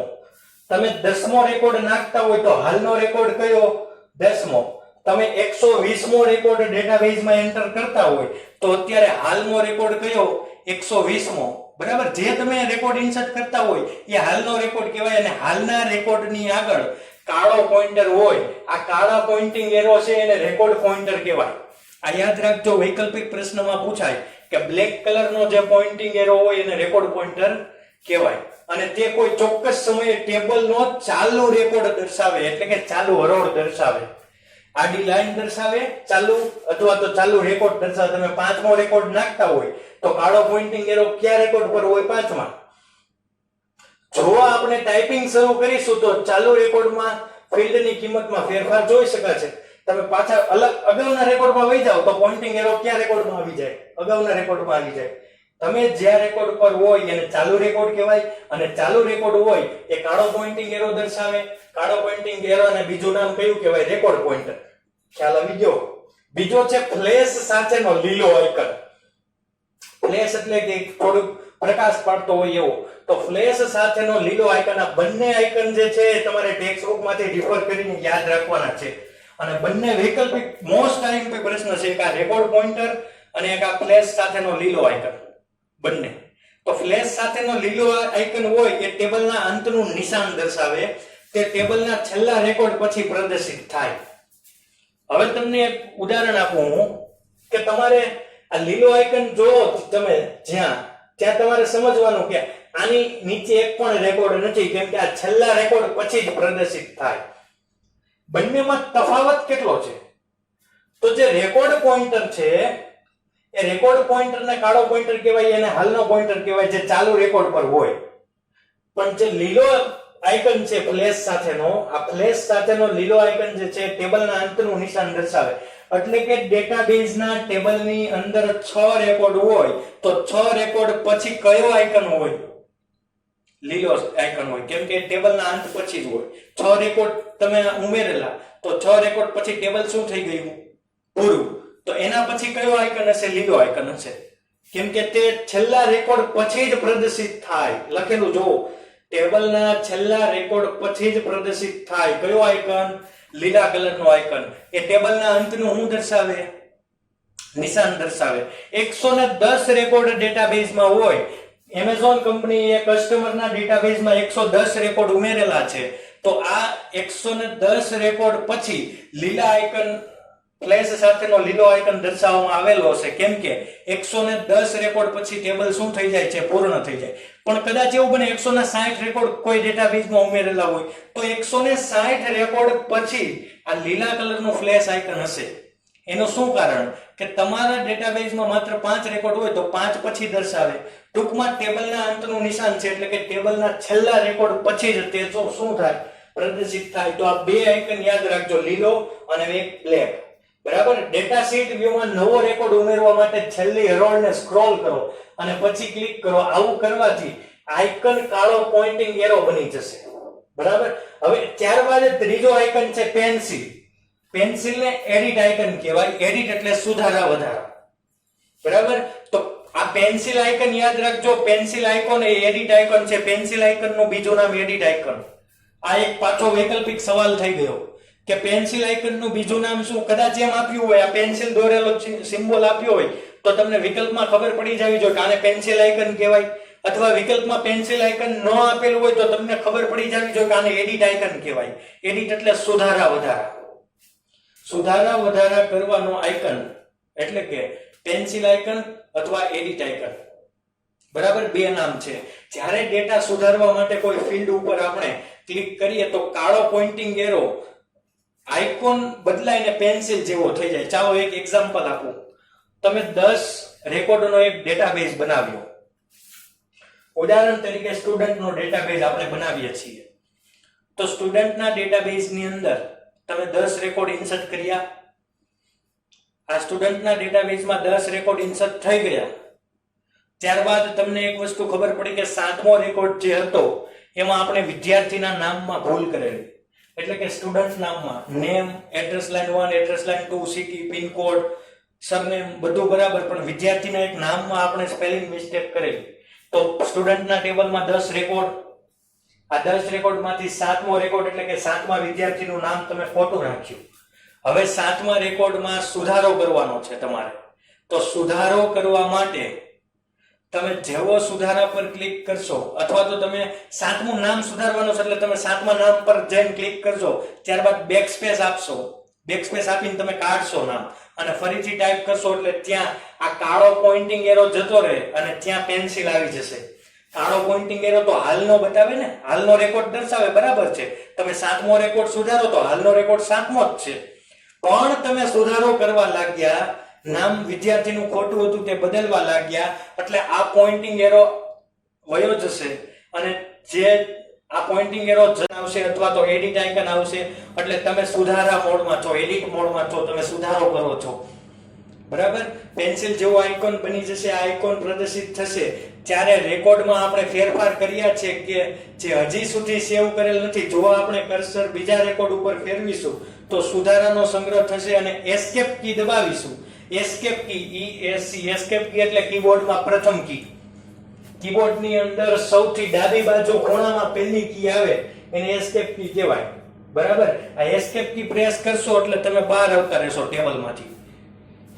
તમે 10મો રેકોર્ડ નાખતા હોય તો હાલનો રેકોર્ડ કયો? 10મો. તમે 120મો રેકોર્ડ ડેટાબેઝમાં એન્ટર કરતા હોય તો અત્યારે હાલનો રેકોર્ડ કયો? 120મો. બરાબર? જે તમે રેકોર્ડ ઇન્સર્ટ કરતા હોય એ હાલનો રેકોર્ડ કહેવાય. અને હાલના રેકોર્ડની આગળ કાળો પોઇન્ટર હોય, આ કાળા પોઇન્ટિંગ એરો છે એને રેકોર્ડ પોઇન્ટર કહેવાય. આ યાદ રાખજો, વૈકલ્પિક પ્રશ્નમાં પૂછાય કે બ્લેક કલરનો જે પોઇન્ટિંગ એરો હોય એને રેકોર્ડ પોઇન્ટર કહેવાય. અને તે કોઈ ચોક્કસ સમયે ટેબલનો ચાલુ રેકોર્ડ દર્શાવે, એટલે કે ચાલુ હરોળ દર્શાવે. આડી લાઈન દર્શાવે ચાલુ, અથવા તો ચાલુ રેકોર્ડ દર્શાવે. તમે 5મો રેકોર્ડ નાખતા હોય તો કાળો પોઇન્ટિંગ એરો કયા રેકોર્ડ પર હોય? 5મા. જો આપણે ટાઈપિંગ શરૂ કરીશું તો ચાલુ રેકોર્ડમાં ફિલ્ડની કિંમતમાં ફેરફાર જોઈ શકાશે. તમે પાછા અગાઉના રેકોર્ડમાં વહી જાઓ તો પોઇન્ટિંગ એરો કયા રેકોર્ડમાં આવી જાય? અગાઉના રેકોર્ડમાં આવી જાય. તમે જ્યાં રેકોર્ડ પર હોય એને ચાલુ રેકોર્ડ કહેવાય. અને ચાલુ રેકોર્ડ હોય એ કાળો પોઇન્ટિંગ એરો દર્શાવે. કાળો પોઇન્ટિંગ એરો અને બીજું નામ કયું કહેવાય? Record pointer. ખ્યાલ આવી ગયો? બીજો છે ફ્લેશ સાથેનો લીલો આઇકન. ફ્લેશ એટલે કે થોડું પ્રકાશ પાડતો હોય એવો. તો ફ્લેશ સાથેનો લીલો આઇકન, આ બંને આઇકન જે છે તમારે ટેક્સ્ટ બુકમાંથી રિફર કરીને યાદ રાખવાના છે. અને બંને વૈકલ્પિક મોસ્ટ આઈએમપી પ્રશ્ન છે. એક આ રેકોર્ડ પોઇન્ટર અને એક આ ફ્લેશ સાથેનો લીલો આઇકન. બંને. તો ફ્લેશ સાથેનો લીલો આઇકન હોય એ ટેબલના અંતનું નિશાન દર્શાવે. તે ટેબલના છેલ્લા રેકોર્ડ પછી પ્રદર્શિત થાય. હવે તમને એક ઉદાહરણ આપું હું કે તમારે આ લીલો આઇકન જો તમે ત્યાં તમારે સમજવાનું કે આની નીચે એક પણ રેકોર્ડ નથી, કેમ કે આ છેલ્લા રેકોર્ડ પછી જ પ્રદર્શિત થાય. બંનેમાં તફાવત કેટલો છે? તો જે રેકોર્ડ પોઇન્ટર છે એ રેકોર્ડ પોઇન્ટરને કાળો પોઇન્ટર કહેવાય, એને હાલનો પોઇન્ટર કહેવાય જે ચાલુ રેકોર્ડ પર હોય. પણ જે લીલો આઇકન છે ફ્લેશ સાથેનો, આ ફ્લેશ સાથેનો લીલો આઇકન જે છે ટેબલના અંતનું નિશાન દર્શાવે. એટલે કે ડેટાબેઝના ટેબલની અંદર 6 રેકોર્ડ હોય તો 6 રેકોર્ડ પછી કયો આઇકન હોય? લીલો આઇકન હોય, કેમ કે ટેબલના અંત પછી જ હોય. 6 રેકોર્ડ તમે ઉમેરેલા તો 6 રેકોર્ડ પછી ટેબલ શું થઈ ગયું? પૂરું. તો એના પછી કયો આઇકન હશે? લીલો આઇકન હશે, કેમ કે તે છેલ્લા રેકોર્ડ પછી જ પ્રદર્શિત થાય. લખેલું જોવો, ટેબલના છેલ્લા રેકોર્ડ પછી જ પ્રદર્શિત થાય. કયો આઇકન? લીલા કલરનો આઇકન. એ ટેબલના અંતનું શું દર્શાવે? નિશાન દર્શાવે. 110 રેકોર્ડ ડેટાબેઝમાં હોય. એમેઝોન કંપનીએ કસ્ટમરના ડેટાબેઝમાં 110 રેકોર્ડ ઉમેરેલા છે. તો આ 110 રેકોર્ડ પછી લીલા આઇકન, ફ્લેશ સાથેનો લીલો આઇકન દર્શાવવામાં આવેલો હશે. કેમ કે 110 રેકોર્ડ પછી ટેબલ શું થઈ જાય છે? પૂર્ણ થઈ જાય. પણ કદાચ એવું બને 160 રેકોર્ડ કોઈ ડેટાબેઝમાં ઉમેરેલા હોય તો 160 રેકોર્ડ પછી આ લીલા કલરનું ફ્લેશ આઇકન હશે. એનું શું કારણ? કે તમારા ડેટાબેઝમાં માત્ર 5 રેકોર્ડ હોય તો 5 પછી દર્શાવે. ટૂંકમાં ટેબલના અંતનું નિશાન છે એટલે કે ટેબલના છેલ્લા રેકોર્ડ પછી જ તે શું થાય? પ્રદર્શિત થાય. તો આ બે આઇકન યાદ રાખજો, લીલો અને એક બ્લેક. બરાબર. ડેટા શીટ વ્યૂમાં નવો રેકોર્ડ ઉમેરવા માટે છેલ્લી હરોળને સ્ક્રોલ કરો અને પછી ક્લિક કરો. આવું કરવાથી આઇકન કાળો પોઇન્ટિંગ એરો બની જશે. બરાબર. હવે ત્યારબાદ ત્રીજો આઇકન છે પેન્સિલ. પેન્સિલને એડિટ આઇકન કહેવાય. એડિટ એટલે સુધારા વધારા. બરાબર. તો આ પેન્સિલ આઇકન યાદ રાખજો. પેન્સિલ આઇકોન એ એડિટ આઇકન છે. પેન્સિલ આઇકનનું બીજું નામ એડિટ આઇકન. આ એક પાછો વૈકલ્પિક સવાલ થઈ ગયો કે પેન્સિલ આઇકનનું બીજું નામ શું? કદાચ એમ આપ્યું હોય, આ પેન્સિલ દોરેલો સિમ્બોલ આપ્યો હોય તો તમને વિકલ્પમાં ખબર પડી જવી જોઈએ કે આને પેન્સિલ આઇકન કહેવાય. અથવા વિકલ્પમાં પેન્સિલ આઇકન ન આપેલું હોય તો તમને ખબર પડી જવી જોઈએ કે આને એડિટ આઇકન કહેવાય. એડિટ એટલે સુધારા વધારા. સુધારા વધારા કરવાનો આઇકન એટલે કે પેન્સિલ આઇકન અથવા એડિટ આઇકન. બરાબર. બે નામ છે. જ્યારે ડેટા સુધારવા માટે કોઈ ફિલ્ડ ઉપર આપણે ક્લિક કરીએ તો કાળો પોઇન્ટિંગ એરો આઇકોન બદલાઈને પેન્સિલ જેવો થઈ જાય. ચાલો એક એક્ઝામ્પલ આપું. તમે 10 રેકોર્ડનો એક ડેટાબેઝ બનાવ્યો. ઉદાહરણ તરીકે સ્ટુડન્ટનો ડેટાબેઝ આપણે બનાવીએ છીએ. તો સ્ટુડન્ટના ડેટાબેઝની અંદર તમે 10 રેકોર્ડ ઇન્સર્ટ કર્યા. આ સ્ટુડન્ટના ડેટાબેઝમાં 10 રેકોર્ડ ઇન્સર્ટ થઈ ગયા. ત્યારબાદ તમને એક વસ્તુ ખબર પડી કે 7મો રેકોર્ડ જે હતો એમાં આપણે વિદ્યાર્થીના નામમાં ભૂલ કરેલી. એટલે કે સ્ટુડન્ટ નામમાં name, address line 1, address line 2, city, pin code, surname બધું બરાબર, પણ વિદ્યાર્થીના એક નામમાં આપણે સ્પેલિંગ મિસ્ટેક કરેલી. તો સ્ટુડન્ટના ટેબલમાં 10 રેકોર્ડ. આ 10 રેકોર્ડમાંથી 7મો રેકોર્ડ એટલે કે 7મા વિદ્યાર્થીનું નામ તમે ખોટું રાખ્યું. હવે 7મા રેકોર્ડમાં સુધારો કરવાનો છે તમારે. તો સુધારો કરવા માટે તમે જેવો સુધારા પર ક્લિક કરશો અથવા તો તમે 7મું નામ સુધારવાનું છે એટલે તમે 7મા નામ પર જઈને ક્લિક કરશો. ત્યારબાદ બેક સ્પેસ આપશો. બેક સ્પેસ આપીને તમે કાઢશો નામ અને ફરીથી ટાઈપ કરશો એટલે ત્યાં આ કાળો પોઇન્ટિંગ એરો જતો રહે અને ત્યાં પેન્સિલ આવી જશે. કાળો પોઇન્ટિંગ એરો તો હાલનો બતાવે ને, હાલનો રેકોર્ડ દર્શાવે. બરાબર છે. તમે 7મો રેકોર્ડ સુધારો તો હાલનો રેકોર્ડ 7મો જ છે. પણ તમે સુધારો કરવા લાગ્યા, નામ વિદ્યાર્થીનું ખોટું હતું તે બદલવા લાગ્યા એટલે આ પોઇન્ટિંગ એરો વયો જશે અને જે આ પોઇન્ટિંગ એરો આવશે અથવા તો એડિટ આઇકન આવશે એટલે તમે સુધારા મોડમાં છો, એડિટ મોડમાં છો, તમે સુધારો કરો છો. બરાબર. પેન્સિલ જેવો આઇકોન બની જશે. આ આઇકોન પ્રદર્શિત થશે ત્યારે રેકોર્ડમાં આપણે ફેરફાર કર્યા છે કે જે હજી સુધી સેવ કરેલ નથી. જો આપણે કર્સર બીજા રેકોર્ડ ઉપર ફેરવીશું તો સુધારાનો સંગ્રહ થશે અને એસ્કેપ કી દબાવીશું. એસ્કેપ કી, એસ્કેપ કી એટલે કીબોર્ડમાં પ્રથમ કી. કીબોર્ડની અંદર સૌથી ડાબી બાજુ ખૂણામાં પહેલી કી આવે એને એસ્કેપ કી કહેવાય. બરાબર. આ એસ્કેપ કી પ્રેસ કરશો એટલે તમે બહાર આવતા રહેશો ટેબલમાંથી.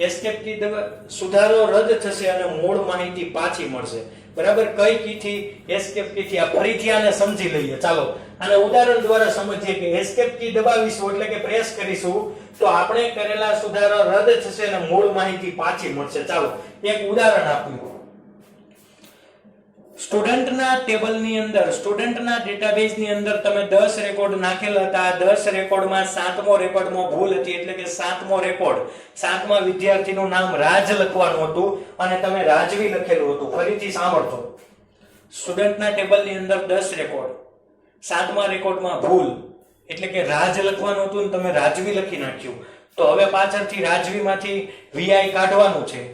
એસ્કેપ કી સુધારો રદ થશે અને મૂળ માહિતી પાછી મળશે. બરાબર. કઈ કીથી? એસ્કેપ કીથી. આ ફરીથી આને સમજી લઈએ. ચાલો આને ઉદાહરણ દ્વારા સમજીએ કે એસ્કેપ કી દબાવીશું એટલે કે પ્રેસ કરીશું તો આપણે કરેલા સુધારો રદ થશે અને મૂળ માહિતી પાછી મળશે. ચાલો એક ઉદાહરણ આપ્યું. સ્ટુડન્ટના ટેબલની અંદર, સ્ટુડન્ટના ડેટાબેઝની અંદર તમે 10 રેકોર્ડ નાખેલા હતા. 10 રેકોર્ડમાં 7મો રેકોર્ડમાં ભૂલ હતી એટલે કે 7મો રેકોર્ડ 7મા વિદ્યાર્થીનું નામ રાજ લખવાનું હતું અને તમે રાજવી લખેલું હતું. ફરીથી સાંભળજો. સ્ટુડન્ટના ટેબલની અંદર 10 રેકોર્ડ, 7મા રેકોર્ડમાં ભૂલ એટલે કે રાજ લખવાનું હતું અને તમે રાજવી લખી નાખ્યું. તો હવે પાછળથી રાજવીમાંથી વીઆઈ કાઢવાનું છે,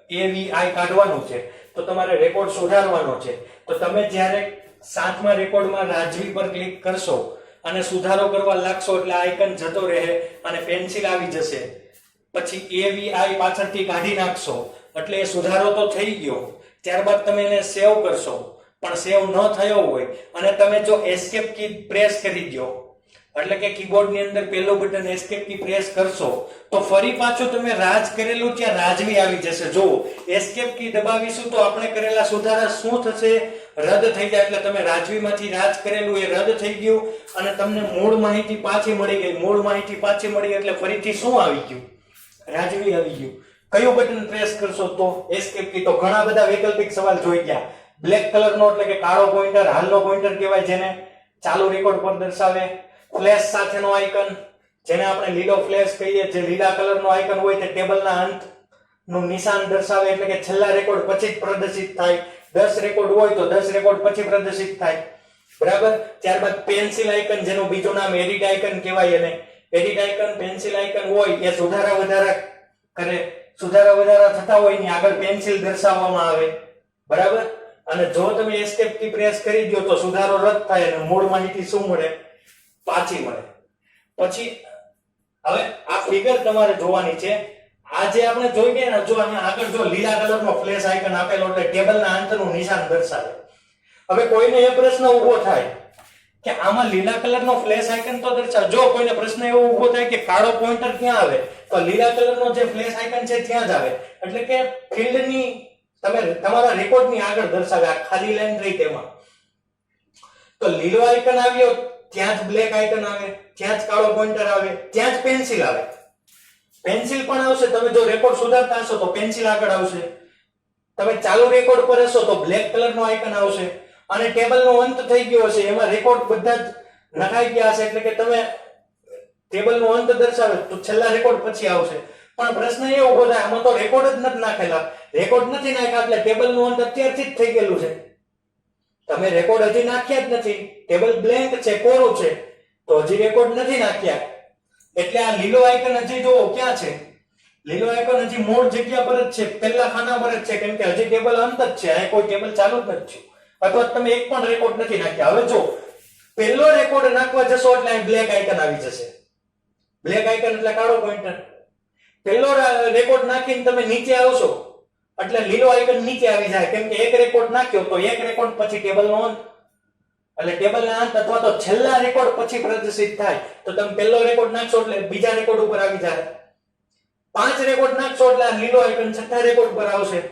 એવીઆઈ કાઢવાનું છે. તો તમારે રેકોર્ડ સુધારવાનો છે. તો તમે જ્યારે 7મા રેકોર્ડમાં રાજવી પર ક્લિક કરશો અને સુધારો કરવા લાગશો એટલે આઇકન જતો રહે અને પેન્સિલ આવી જશે. પછી એવીઆઈ પાછળથી કાઢી નાખશો એટલે એ સુધારો તો થઈ ગયો. ત્યારબાદ તમે એને સેવ કરશો પણ સેવ ન થયો હોય અને તમે જો એસ્કેપ કી પ્રેસ કરી દો, એટલે કે કીબોર્ડની અંદર પહેલું બટન એસ્કેપ કી પ્રેસ કરશો તો ફરી પાછું તમે રાજ કરેલું ત્યાં રાજવી આવી જશે. જો એસ્કેપ કી દબાવીશું તો આપણે કરેલા સુધારા શું થશે? રદ થઈ જાય. એટલે તમે રાજવીમાંથી રાજ કરેલું એ રદ થઈ ગયું અને તમને મૂળ માહિતી પાછી મળી ગઈ. મૂળ માહિતી પાછી મળી એટલે ફરીથી શું આવી ગયું? રાજવી આવી ગયું. કયું બટન પ્રેસ કરશો તો એસ્કેપ કી. તો ઘણા બધા વૈકલ્પિક સવાલ જોઈ ગયા. બ્લેક કલરનો એટલે કે કાળો પોઈન્ટર, હાલનો પોઈન્ટર કહેવાય, જેને ચાલુ રેકોર્ડ પર દર્શાવે. ફ્લેશ સાથેનો આઇકન, જેને આપણે લીલો ફ્લેશ કહીએ, જે લીલા કલરનો આઇકન હોય તે ટેબલના અંતનું નિશાન દર્શાવે, એટલે કે છેલ્લા રેકોર્ડ પછી જ પ્રદર્શિત થાય. 10 રેકોર્ડ હોય તો 10 રેકોર્ડ પછી પ્રદર્શિત થાય. બરાબર. ત્યારબાદ પેન્સિલ આઇકન, જેનું બીજું નામ એડિટ આઇકન કહેવાય. એને એડિટ આઇકન, પેન્સિલ આઇકન હોય એ સુધારા વધારા કરે. સુધારા વધારા થતા હોય એની આગળ પેન્સિલ દર્શાવવામાં આવે. બરાબર. અને જો તમે એસ્કેપ કી પ્રેસ કરી દો તો સુધારો રદ થાય અને મૂળ માહિતી શું મળે? પાછી મળે. પછી હવે આ ફિગર તમારે જોવાની છે. આ જે આપણે જોઈ ગયા ને, જો અહીંયા આગળ જો લીલા કલરનો ફ્લેશ આઇકન આપેલો એટલે ટેબલના અંતનું નિશાન દર્શાવે. હવે કોઈને એ પ્રશ્ન ઊભો થાય કે આમાં લીલા કલરનો ફ્લેશ આઇકન તો દર્શાવે. જો કોઈને પ્રશ્ન એવો ઊભો થાય કે કાળો પોઈન્ટર ક્યાં આવે, તો લીલા કલરનો જે ફ્લેશ આઇકન છે ત્યાં જ આવે. એટલે કે ફિલ્ડની તમે તમારા રેકોર્ડની આગળ દર્શાવે. આ ખાલી લાઈન રહી તેમાં તો લીલો આઇકન આવ્યો ત્યાં જ બ્લેક આઇકન આવે, ત્યાં જ કાળો પોઈન્ટર આવે, ત્યાં જ પેન્સિલ આવે. પેન્સિલ પણ આવશે. તમે જો રેકોર્ડ સુધારતા હશો તો પેન્સિલ આગળ આવશે. તમે ચાલુ રેકોર્ડ પર હશો તો બ્લેક કલરનો આઇકન આવશે. અને ટેબલનો અંત થઈ ગયો હશે, એમાં રેકોર્ડ બધા જ નખાઈ ગયા હશે, એટલે કે તમે ટેબલનો અંત દર્શાવે તો છેલ્લા રેકોર્ડ પછી આવશે. પણ પ્રશ્ન એ ઉભો થાય, આમાં તો રેકોર્ડ જ નથી નાખેલા. રેકોર્ડ નથી નાખ્યા એટલે ટેબલનું અંત અત્યારથી જ થઈ ગયેલું છે. તમે રેકોર્ડ હજી નાખ્યા જ નથી, ટેબલ બ્લેન્ક છે, કોરું છે, તો હજી રેકોર્ડ નથી નાખ્યા. એટલે આ લીલો આઇકન હજી જો ક્યાં છે? લીલો આઇકન હજી મૂળ જગ્યા પર જ છે, પહેલા ખાના પર જ છે, કેમ કે હજી ટેબલ અંત જ છે. આ કોઈ ટેબલ ચાલુ જ નથી. અથવા તમે એક પણ રેકોર્ડ નથી નાખ્યા. હવે જો પહેલો રેકોર્ડ નાખવા જશો એટલે અહીં બ્લેક આઇકન આવી જશે. બ્લેક આઇકન એટલે કાળો પોઈન્ટર. પહેલો રેકોર્ડ નાખીને તમે નીચે આવશો એટલે લીલો આઇકન નીચે આવી જાય, કેમ કે એક રેકોર્ડ નાખ્યો તો એક રેકોર્ડ પછી ટેબલનો અંત, એટલે ટેબલના અંત અથવા તો છેલ્લા રેકોર્ડ પછી પ્રદર્શિત થાય. તો તમે પહેલો રેકોર્ડ નાખશો એટલે બીજા રેકોર્ડ ઉપર આવી જાય. 5 રેકોર્ડ નાખશો એટલે આ લીલો આઇકન છઠ્ઠા રેકોર્ડ પર આવશે.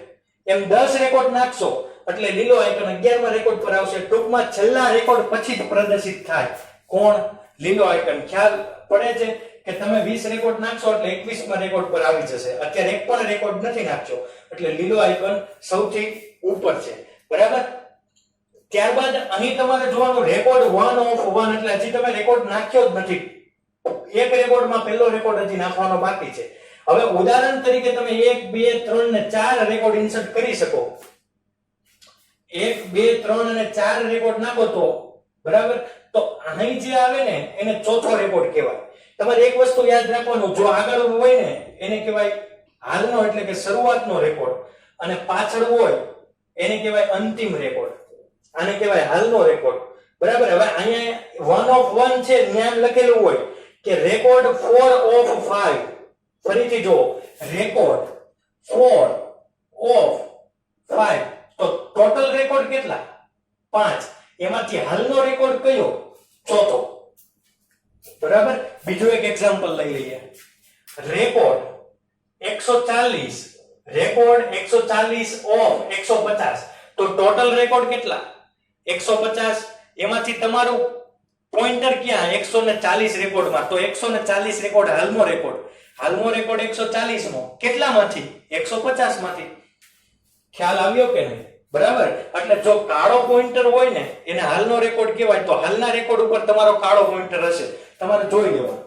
એમ 10 રેકોર્ડ નાખશો એટલે લીલો આઇકન 11મા રેકોર્ડ પર આવશે. ટૂંકમાં છેલ્લા રેકોર્ડ પછી જ પ્રદર્શિત થાય. કોણ? લીલો આઇકન. ખ્યાલ પડે છે કે તમે 20 રેકોર્ડ નાખશો એટલે 21મા રેકોર્ડ પર આવી જશે. અત્યારે એક પણ રેકોર્ડ નથી નાખશો એટલે લીલો આઇકન સૌથી ઉપર છે. બરાબર. ત્યારબાદ અહીં તમારે જોવાનું રેકોર્ડ 1 ઓફ 1 એટલે હજી તમે રેકોર્ડ નાખ્યો જ નથી. એક રેકોર્ડમાં પહેલો રેકોર્ડ હજી નાખવાનો બાકી છે. હવે ઉદાહરણ તરીકે તમે 1 2 3 ને 4 રેકોર્ડ ઇન્સર્ટ કરી શકો. 1 2 3 અને 4 રેકોર્ડ નાખો તો બરાબર, તો અહીં જે આવે ને એને ચોથો રેકોર્ડ કહેવાય. તમારે એક વસ્તુ યાદ રાખવાનું, જો આગળ હોય ને એને કહેવાય હાલનો એટલે કે શરૂઆતનો રેકોર્ડ, અને પાછળ હોય એને કહેવાય અંતિમ રેકોર્ડ. આને કહેવાય હાલનો રેકોર્ડ. બરાબર. હવે અહીંયા 1 ઓફ 1 છે, ત્યાં લખેલું હોય કે રેકોર્ડ 4 ઓફ 5. ફરીથી જો રેકોર્ડ 4 ઓફ 5, તો ટોટલ રેકોર્ડ કેટલા? 5. એમાંથી હાલનો રેકોર્ડ કયો? ચોથો. બરાબર. બીજું એક એક્ઝામ્પલ લઈ લઈએ. રેકોર્ડ 140, રેકોર્ડ 140 ઓફ 150, તો ટોટલ રેકોર્ડ કેટલા? 150. એમાંથી તમારું પોઈન્ટર ક્યાં? 140 રેકોર્ડમાં. તો 140 રેકોર્ડ હાલનો રેકોર્ડ. હાલનો રેકોર્ડ 140 નો કેટલામાંથી? 150 માંથી. ખ્યાલ આવ્યો કે નહીં? બરાબર. એટલે જો કાળો પોઈન્ટર હોય ને એને હાલનો રેકોર્ડ કહેવાય. તો હાલના રેકોર્ડ ઉપર તમારો કાળો પોઈન્ટર હશે, તમારે જોઈ લેવાનું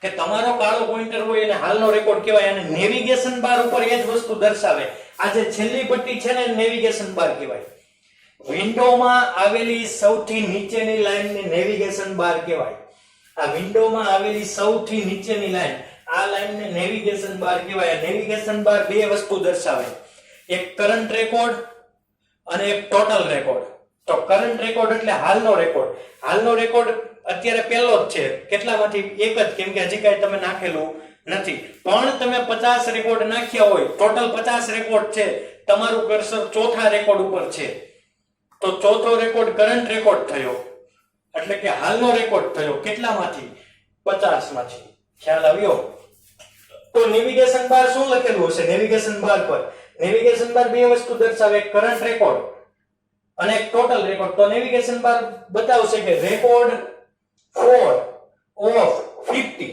કે તમારો કાળો પોઈન્ટર હોય એને હાલનો રેકોર્ડ કહેવાય. અને નેવિગેશન બાર ઉપર એ જ વસ્તુ દર્શાવે. આ જે છેલ્લી પટ્ટી છે ને નેવિગેશન બાર કહેવાય. વિન્ડોમાં આવેલી સૌથી નીચેની લાઈનને નેવિગેશન બાર કહેવાય. આ વિન્ડોમાં આવેલી સૌથી નીચેની લાઈન, આ લાઈનને નેવિગેશન બાર કહેવાય. નેવિગેશન બાર બે વસ્તુ દર્શાવે, એક કરંટ રેકોર્ડ અને એક ટોટલ રેકોર્ડ. તો કરંટ રેકોર્ડ એટલે હાલનો રેકોર્ડ. હાલનો રેકોર્ડ અત્યારે પહેલો જ છે, કેટલામાંથી? એક જ, કેમ કે હજી કાંઈ તમે નાખેલું નથી. પણ તમે 50 રેકોર્ડ નાખ્યા હોય, ટોટલ 50 રેકોર્ડ છે, તમારું કર્સર ચોથા રેકોર્ડ ઉપર છે. તો ચોથો રેકોર્ડ કરંટ રેકોર્ડ થયો, એટલે કે હાલનો રેકોર્ડ થયો. કેટલામાંથી? 50 માંથી. ખ્યાલ આવ્યો? તો નેવિગેશન બાર શું લખેલું હશે? નેવિગેશન બાર પર નેવિગેશન બાર બે વસ્તુ દર્શાવે, એક કરંટ રેકોર્ડ અને એક ટોટલ રેકોર્ડ. તો નેવિગેશન બાર બતાવશે કે રેકોર્ડ 4 ઓફ 50,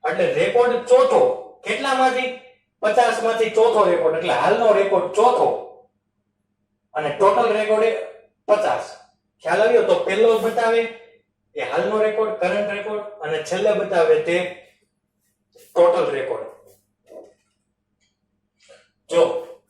એટલે રેકોર્ડ ચોથો. કેટલામાંથી? 50 માંથી ચોથો રેકોર્ડ, એટલે હાલનો રેકોર્ડ ચોથો અને ટોટલ રેકોર્ડ 50. ખ્યાલ આવ્યો? તો પહેલો બતાવે એ હાલનો રેકોર્ડ, કરંટ રેકોર્ડ, અને છેલ્લે બતાવે તે ટોટલ રેકોર્ડ. જો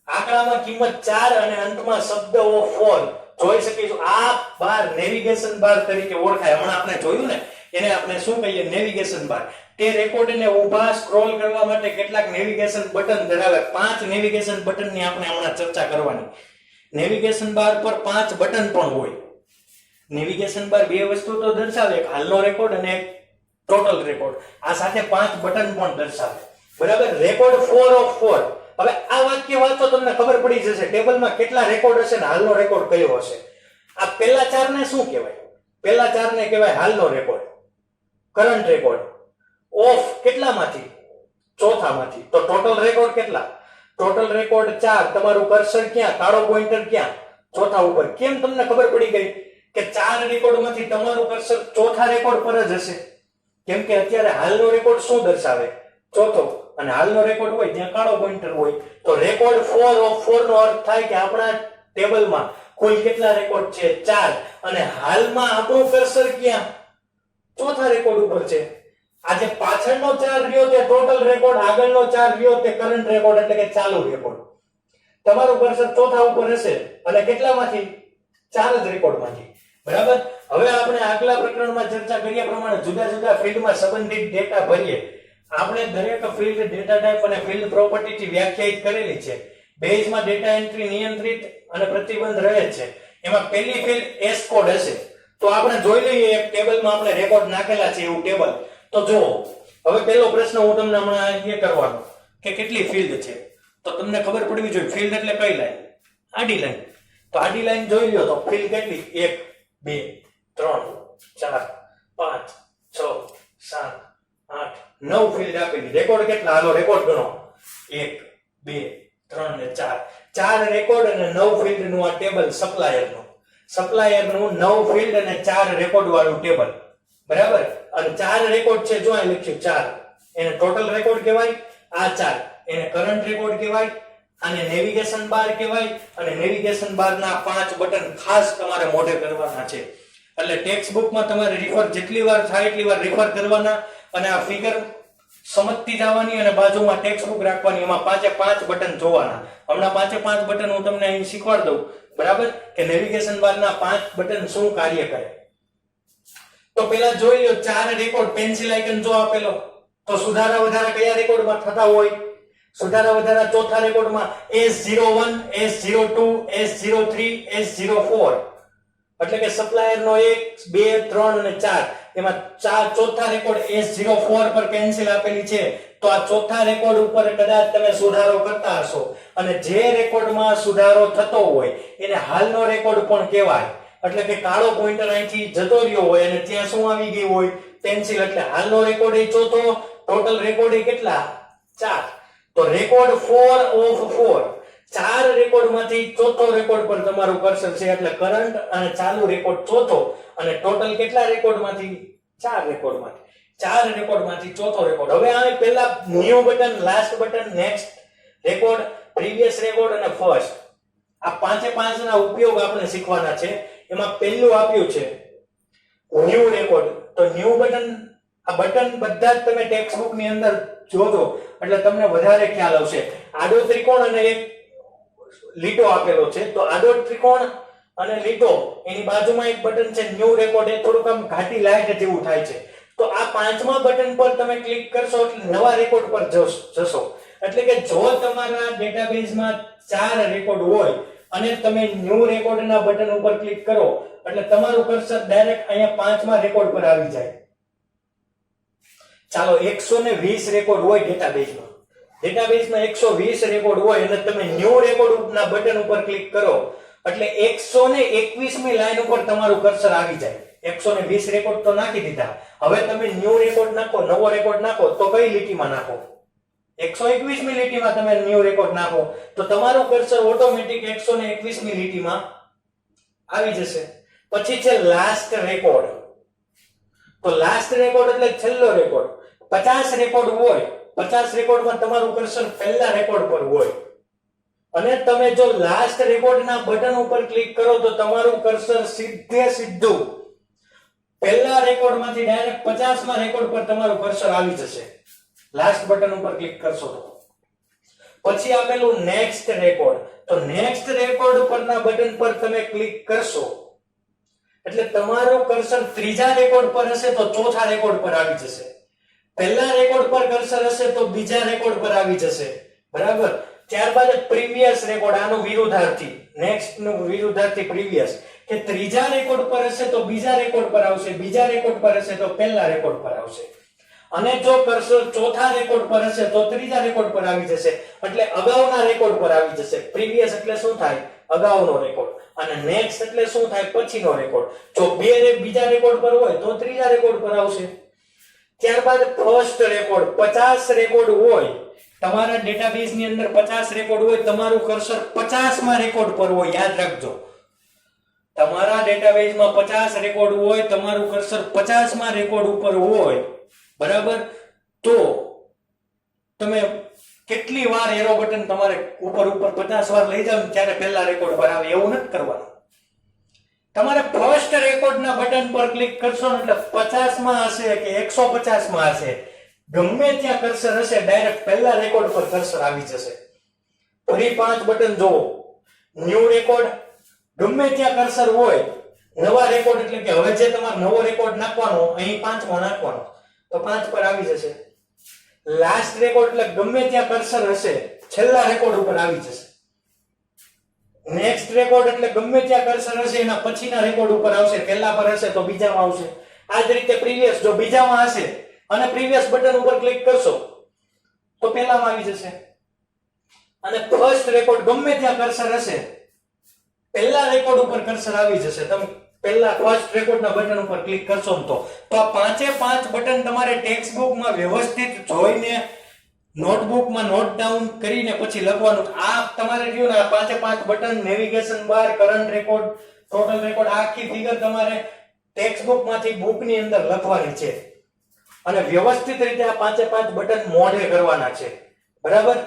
આંકડામાં કિંમત 4 અને અંતમાં શબ્દ ઓફ 4 જોઈ શકીશું. આ બાર નેવિગેશન બાર તરીકે ઓળખાય. હમણાં આપણે જોયું ને, એને આપણે શું કહીએ? નેવિગેશન બાર. તે રેકોર્ડને ઊભા સ્ક્રોલ કરવા માટે કેટલાક નેવિગેશન બટન ધરાવે. 5 નેવિગેશન બટનની આપણે હમણાં ચર્ચા કરવાની. નેવિગેશન બાર પર 5 બટન પણ હોય. નેવિગેશન બાર બે વસ્તુ તો દર્શાવે, એક હાલનો રેકોર્ડ અને એક ટોટલ રેકોર્ડ. આ સાથે 5 બટન પણ દર્શાવે. બરાબર? Record 4 of 4. હવે આ વાક્ય વાંચો તમને ખબર પડી જશે ટેબલમાં કેટલા રેકોર્ડ હશે ને હાલનો રેકોર્ડ કયો હશે. આ પહેલા 4 ને શું કહેવાય? પહેલા 4 ને કહેવાય હાલનો રેકોર્ડ, કરંટ રેકોર્ડ. ઓફ કેટલામાંથી? ચોથામાંથી. તો ટોટલ રેકોર્ડ કેટલા? Total record 4. તમારું કર્સર ક્યાં? કાળો પોઈન્ટર ક્યાં? ચોથા ઉપર. કેમ તમને ખબર પડી ગઈ કે 4 રેકોર્ડમાંથી તમારું કર્સર ચોથા રેકોર્ડ પર જ હશે? કેમ કે અત્યારે હાલનો રેકોર્ડ શું દર્શાવે? ચોથો. અને હાલનો રેકોર્ડ હોય ત્યાં કાળો પોઈન્ટર હોય. તો રેકોર્ડ 4 ઓફ 4 નો અર્થ થાય કે આપણા ટેબલમાં કુલ કેટલા રેકોર્ડ છે? 4. અને હાલમાં આપણું કર્સર ક્યાં? ચોથા રેકોર્ડ ઉપર છે. આ જે પાછળનો 4 રહ્યો તે ટોટલ રેકોર્ડ, આગળનો 4 રહ્યો તે કરંટ રેકોર્ડ, એટલે કે ચાલુ રેકોર્ડ. તમારું કર્સર ચોથા ઉપર હશે અને કેટલામાંથી? 4 જ રેકોર્ડમાંથી. બરાબર? હવે આપણે આગલા પ્રકરણમાં ચર્ચા કર્યા પ્રમાણે જુદા જુદા ફિલ્ડમાં સંબંધિત ડેટા ભરીએ. આપણે દરેક ફિલ્ડ ડેટા ટાઈપ અને ફિલ્ડ પ્રોપર્ટીથી વ્યાખ્યાયિત કરેલી છે. બેઝમાં ડેટા એન્ટ્રી નિયંત્રિત અને પ્રતિબંધ રહે છે. એમાં પહેલી ફિલ્ડ એસ કોડ હશે. તો આપણે જોઈ લઈએ એક ટેબલમાં આપણે રેકોર્ડ નાખેલા છે એવું ટેબલ. તો જુઓ, હવે પહેલો પ્રશ્ન હું તમને હમણાં એ કરવાનો કે કેટલી ફિલ્ડ છે. તો તમને ખબર પડવી જોઈએ ફિલ્ડ એટલે કઈ લાઈન? આડી લાઈન. તો આડી લાઈન જોઈ લ્યો તો ફિલ્ડ કેટલી? 1 2 3 4 5 6 7 8 9 ફિલ્ડ આપેલી. રેકોર્ડ કેટલા? હાલો રેકોર્ડ ગણો. 1 2 3 ને 4. 4 રેકોર્ડ અને 9 ફિલ્ડ નું આ ટેબલ સપ્લાયરનું 9 ફિલ્ડ અને 4 રેકોર્ડ વાળું ટેબલ. બરાબર? અને 4 રેકોર્ડ છે, જો અહીં લખ્યું 4. એને ટોટલ રેકોર્ડ કહેવાય. આ 4 એને કરંટ રેકોર્ડ કહેવાય. આને નેવિગેશન બાર કહેવાય. અને નેવિગેશન બારના 5 બટન ખાસ તમારે મોઢે કરવાના છે. એટલે ટેક્સ્ટ બુકમાં તમારે રિફર જેટલી વાર થાય એટલી વાર રિફર કરવાના અને આ ફિગર સમજતી જવાની અને બાજુમાં ટેક્સ્ટ બુક રાખવાની. એમાં 5 બટન જોવાના. હમણાં 5 બટન હું તમને અહીં શીખવાડ દઉં. બરાબર? કે નેવિગેશન બારના 5 બટન શું કાર્ય કરે. તો પહેલા જોઈ લો 4 રેકોર્ડ. પેન્સિલ આઇકન જો આપેલો. તો સુધારા વધારા કયા રેકોર્ડમાં થતા હોય? સુધારા વધારા ચોથા રેકોર્ડમાં S01, S02, S03, S04. એટલે કે સપ્લાયર નો 1 2 3 અને 4. એમાં ચોથા રેકોર્ડ S04 પર પેન્સિલ આપેલી છે. તો આ ચોથા રેકોર્ડ ઉપર કદાચ તમે સુધારો કરતા હશો અને જે રેકોર્ડમાં સુધારો થતો હોય એને હાલનો રેકોર્ડ પણ કહેવાય. એટલે કે કાળો પોઈન્ટર અહીંથી જતો રહ્યો હોય અને ત્યાં શું આવી ગયું હોય? પેન્સિલ. એટલે હાલનો રેકોર્ડ એ ચોથો, ટોટલ રેકોર્ડ એ કેટલા? 4. તો રેકોર્ડ 4 ઓફ 4. 4 રેકોર્ડમાંથી ચોથો રેકોર્ડ પર તમારું કર્સર છે. એટલે કરંટ અને ચાલુ રેકોર્ડ ચોથો અને ટોટલ કેટલા રેકોર્ડમાંથી? 4 રેકોર્ડમાંથી. 4 રેકોર્ડમાંથી ચોથો રેકોર્ડ. હવે આ પહેલા new button, last button, next record, previous record અને ફર્સ્ટ. આ 5 ના ઉપયોગ આપણે શીખવાના છે. એમાં પહેલું આપ્યું છે ન્યુ રેકોર્ડ. તો ન્યુ બટન, આ બટન બધા જ તમે ટેક્સ્ટ બુક ની અંદર જોજો એટલે તમને વધારે ખ્યાલ આવશે. આડો ત્રિકોણ અને એક લીટો આપેલો છે. તો આડો ત્રિકોણ અને લીટો એની બાજુમાં એક બટન છે ન્યુ રેકોર્ડ. એ થોડુંક આમ ઘાટી લાઈટ જેવું થાય છે. તો આ 5મા બટન પર તમે ક્લિક કરશો એટલે નવા રેકોર્ડ પર જશો. એટલે કે જો તમારા ડેટાબેઝમાં 4 રેકોર્ડ હોય અને તમે ન્યુ રેકોર્ડના બટન ઉપર ક્લિક કરો એટલે તમારું કર્સર ડાયરેક્ટ અહીંયા 5મા રેકોર્ડ પર આવી જાય. ચાલો 120 રેકોર્ડ હોય ડેટાબેઝમાં. ડેટાબેઝમાં 120 રેકોર્ડ હોય અને તમે ન્યુ રેકોર્ડના બટન ઉપર ક્લિક કરો એટલે 121મી લાઈન ઉપર તમારું કર્સર આવી જાય. 120 રેકોર્ડ તો નાખી દીધા. હવે તમે ન્યૂ રેકોર્ડ નાખો, નવો રેકોર્ડ નાખો તો કઈ લીટીમાં નાખો? 121મી લીટીમાં તમે ન્યૂ રેકોર્ડ નાખો તો તમારું કર્સર ઓટોમેટિક 121મી લીટીમાં આવી જશે. પછી છે લાસ્ટ રેકોર્ડ. તો લાસ્ટ રેકોર્ડ એટલે છેલ્લો રેકોર્ડ. 50 રેકોર્ડ હોય, 50 રેકોર્ડમાં તમારું કર્સર પહેલા રેકોર્ડ પર હોય અને તમે જો લાસ્ટ રેકોર્ડના બટન ઉપર ક્લિક કરો તો તમારું કર્સર સીધું પહેલા રેકોર્ડમાંથી ડાયરેક્ટ 50મા રેકોર્ડ પર તમારું કર્સર આવી જશે. લાસ્ટ બટન ઉપર ક્લિક કરશો તો. પછી આપેલું નેક્સ્ટ રેકોર્ડ. તો નેક્સ્ટ રેકોર્ડ પરના બટન પર તમે ક્લિક કરશો એટલે તમારું કર્સર ત્રીજા રેકોર્ડ પર હશે તો ચોથા રેકોર્ડ પર આવી જશે. પહેલા રેકોર્ડ પર કર્સર હશે તો બીજા રેકોર્ડ પર આવી જશે. બરાબર. ત્યારબાદ પ્રીવિયસ રેકોર્ડ, આનો વિરુદ્ધાર્થી, નેક્સ્ટ નું વિરુદ્ધાર્થી પ્રીવિયસ, કે ત્રીજા રેકોર્ડ પર હશે તો બીજા રેકોર્ડ પર આવશે, બીજા રેકોર્ડ પર હશે તો પહેલા રેકોર્ડ પર આવશે. અને જો કર્સર ચોથા રેકોર્ડ પર હશે તો ત્રીજા રેકોર્ડ પર આવી જશે. એટલે અગાઉના રેકોર્ડ પર આવી જશે. પ્રીવિયસ એટલે શું થાય? અગાઉનો રેકોર્ડ. અને નેક્સ્ટ એટલે શું થાય? પછીનો રેકોર્ડ. જો બીજા રેકોર્ડ પર હોય તો ત્રીજા રેકોર્ડ પર આવશે. ત્યારબાદ ફર્સ્ટ રેકોર્ડ. 50 રેકોર્ડ હોય તમારા ડેટાબેઝ ની અંદર, 50 રેકોર્ડ હોય, તમારું કર્સર 50મા રેકોર્ડ પર હોય. યાદ રાખજો, તમારા ડેટાબેઝમાં 50 રેકોર્ડ હોય, તમારું કર્સર 50મા રેકોર્ડ ઉપર હોય. બરાબર. તો તમે કેટલી વાર એરો બટન તમારે ઉપર 50 વાર લઈ જાવ ત્યારે પહેલા રેકોર્ડ પર આવે એવું નથી કરવાનું. તમારે ફર્સ્ટ રેકોર્ડના બટન પર ક્લિક કરશો એટલે 50માં હશે કે 150માં હશે, ગમે ત્યાં કર્સર હશે ડાયરેક્ટ પહેલા રેકોર્ડ પર કર્સર આવી જશે. ફરી 5 બટન જોવો. ન્યૂ રેકોર્ડ, ગમે ત્યાં કર્સર હોય. નવા રેકોર્ડ એટલે કે હવે જે તમારો નવો રેકોર્ડ નાખવાનો અહીં 5માં નાખવાનો તો 5 પર આવી જશે. લાસ્ટ રેકોર્ડ એટલે ગમે ત્યાં કર્સર હશે છેલ્લા રેકોર્ડ ઉપર આવી જશે. નેક્સ્ટ રેકોર્ડ એટલે ગમે ત્યાં કર્સર હશે એના પછીના રેકોર્ડ ઉપર આવશે. પહેલા પર હશે તો બીજામાં આવશે. આ જ રીતે પ્રીવિયસ, જો બીજામાં હશે અને પ્રીવિયસ બટન ઉપર ક્લિક કરશો તો પહેલામાં આવી જશે. અને ફર્સ્ટ રેકોર્ડ ગમે ત્યાં કર્સર હશે પહેલા રેકોર્ડ ઉપર કર્સર આવી જશે. તમે પહેલા ફર્સ્ટ રેકોર્ડના બટન ઉપર ક્લિક કરશો તો આ 5 બટન તમારે ટેક્સ્ટ બુકમાં વ્યવસ્થિત જોઈને નોટબુકમાં નોટ ડાઉન કરીને પછી લખવાનું. આ તમારે રહ્યું ને આ 5 બટન, નેવિગેશન બાર, કરંટ રેકોર્ડ, ટોટલ રેકોર્ડ, આખી ફિગર તમારે ટેક્સ્ટ બુકમાંથી બુકની અંદર લખવાની છે અને વ્યવસ્થિત રીતે આ 5 બટન મોઢે કરવાના છે. બરાબર.